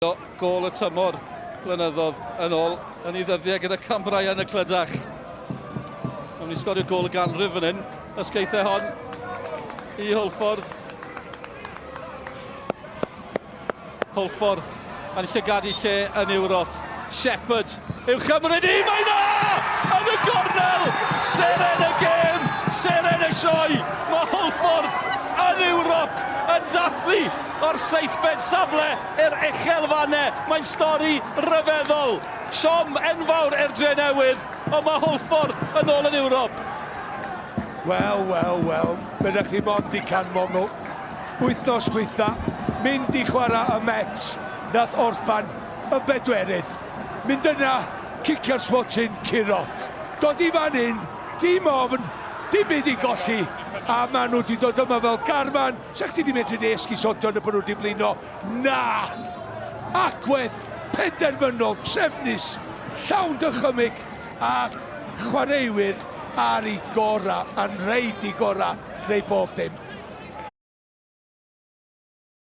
Gol y tymor blynyddodd yn ôl yn ei ddyddiau gyda Cambrai yn y clydach. Mae'n ni sgorio gol y ganrif fan hyn. Ysgeithau hon i Hwlffordd. Hwlffordd yn llygadu lle yn Ewrop. Shephard yw Cymru ni, mae na! Yn y gornel! Seren y gêm! Seren y sioe! Mae Hwlffordd yn Ewrop yn dathlu o'r seithfed safle i'r uchel fanne. Mae'n stori ryfeddol. Siom enfawr i'r Drenewydd, ond mae Hwlffordd yn ôl yn Ewrop. Wel. Byddwch chi mond i canmol wythnos dwytha, mynd i chwarae y Mets, nath orffan y bedwerydd. Mynd yna, cicio'r smotyn curo. Dod i fan hyn, dim ofn, dim byd i golli, a maen nhw wedi dod yma fel garfan. Sa'ch ti di medru neu esgusodio yn y bod nhw wedi blino? Na! Agwedd penderfynol, trefnus, llawn dychymyg, a chwaraewyr ar ei gora, a'n reid i gora, neu bob dim.